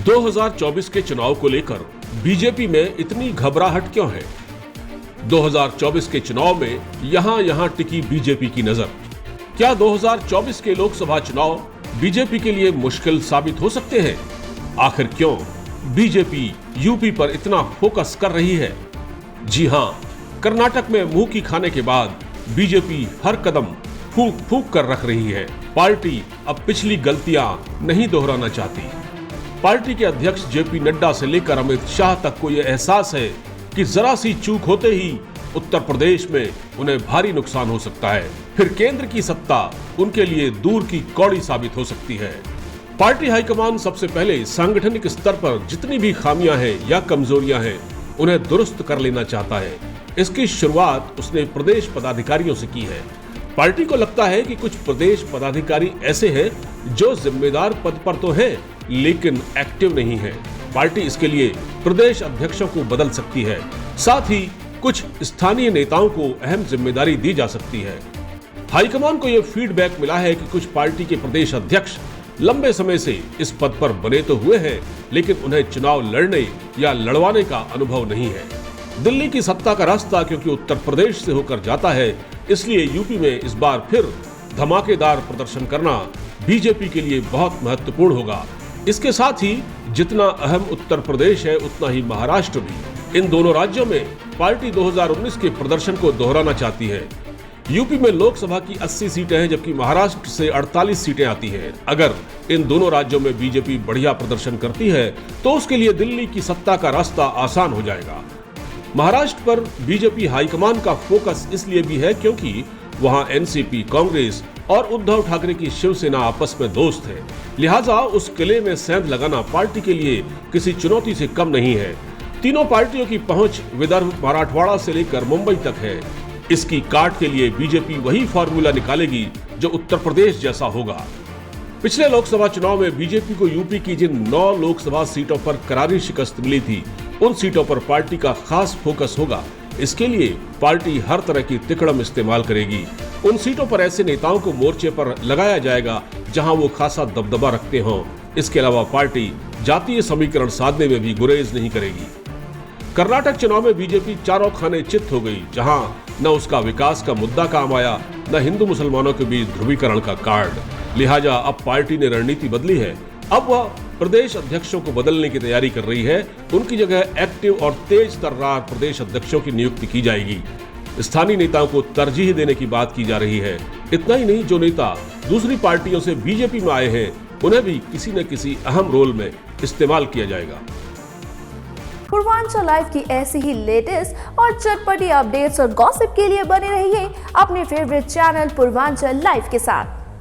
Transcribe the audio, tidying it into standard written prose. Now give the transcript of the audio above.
2024 के चुनाव को लेकर बीजेपी में इतनी घबराहट क्यों है? 2024 के चुनाव में यहां टिकी बीजेपी की नजर। क्या 2024 के लोकसभा चुनाव बीजेपी के लिए मुश्किल साबित हो सकते हैं? आखिर क्यों बीजेपी यूपी पर इतना फोकस कर रही है? जी हां, कर्नाटक में मुंह की खाने के बाद बीजेपी हर कदम फूंक फूंक कर रख रही है। पार्टी अब पिछली गलतियां नहीं दोहराना चाहती। पार्टी के अध्यक्ष जेपी नड्डा से लेकर अमित शाह तक को यह एहसास है कि जरा सी चूक होते ही उत्तर प्रदेश में उन्हें भारी नुकसान हो सकता है। फिर केंद्र की सत्ता उनके लिए दूर की कौड़ी साबित हो सकती है। पार्टी हाईकमान सबसे पहले सांगठनिक स्तर पर जितनी भी खामियां हैं या कमजोरियां हैं उन्हें दुरुस्त कर लेना चाहता है। इसकी शुरुआत उसने प्रदेश पदाधिकारियों से की है। पार्टी को लगता है कि कुछ प्रदेश पदाधिकारी ऐसे हैं जो जिम्मेदार पद पर तो हैं लेकिन एक्टिव नहीं है। पार्टी इसके लिए प्रदेश अध्यक्षों को बदल सकती है। साथ ही कुछ स्थानीय नेताओं को अहम जिम्मेदारी दी जा सकती है। हाईकमान को यह फीडबैक मिला है कि कुछ पार्टी के प्रदेश अध्यक्ष लंबे समय से इस पद पर बने तो हुए हैं लेकिन उन्हें चुनाव लड़ने या लड़वाने का अनुभव नहीं है। दिल्ली की सत्ता का रास्ता क्योंकि उत्तर प्रदेश से होकर जाता है, इसलिए यूपी में इस बार फिर धमाकेदार प्रदर्शन करना बीजेपी के लिए बहुत महत्वपूर्ण होगा। इसके साथ ही जितना अहम उत्तर प्रदेश है उतना ही महाराष्ट्र भी। इन दोनों राज्यों में पार्टी 2019 के प्रदर्शन को दोहराना चाहती है। यूपी में लोकसभा की 80 सीटें हैं जबकि महाराष्ट्र से 48 सीटें आती हैं। अगर इन दोनों राज्यों में बीजेपी बढ़िया प्रदर्शन करती है तो उसके लिए दिल्ली की सत्ता का रास्ता आसान हो जाएगा। महाराष्ट्र पर बीजेपी हाईकमान का फोकस इसलिए भी है क्योंकि वहां एनसीपी, कांग्रेस और उद्धव ठाकरे की शिवसेना आपस में दोस्त है। लिहाजा उस किले में सेंध लगाना पार्टी के लिए किसी चुनौती से कम नहीं है। तीनों पार्टियों की पहुंच विदर्भ, मराठवाड़ा से लेकर मुंबई तक है। इसकी काट के लिए बीजेपी वही फॉर्मूला निकालेगी जो उत्तर प्रदेश जैसा होगा। पिछले लोकसभा चुनाव में बीजेपी को यूपी की जिन 9 लोकसभा सीटों पर करारी शिकस्त मिली थी उन सीटों पर पार्टी का खास फोकस होगा। इसके लिए पार्टी हर तरह की तिकड़म इस्तेमाल करेगी। उन सीटों पर ऐसे नेताओं को मोर्चे पर लगाया जाएगा जहां वो खासा दबदबा रखते हों। इसके अलावा पार्टी जातीय समीकरण साधने में भी गुरेज नहीं करेगी। कर्नाटक चुनाव में बीजेपी चारों खाने चित हो गई, जहां न उसका विकास का मुद्दा काम आया न हिंदू मुसलमानों के बीच ध्रुवीकरण का कार्ड। लिहाजा अब पार्टी ने रणनीति बदली है। अब वह प्रदेश अध्यक्षों को बदलने की तैयारी कर रही है। उनकी जगह एक्टिव और तेज तर्रार प्रदेश अध्यक्षों की नियुक्ति की जाएगी। स्थानीय नेताओं को तरजीह देने की बात की जा रही है। इतना ही नहीं, जो नेता दूसरी पार्टियों से बीजेपी में आए हैं उन्हें भी किसी न किसी अहम रोल में इस्तेमाल किया जाएगा। पूर्वांचल लाइव की ऐसी ही लेटेस्ट और चटपटी अपडेट्स और गॉसिप के लिए बने रहिए अपने फेवरेट चैनल पूर्वांचल लाइव के साथ।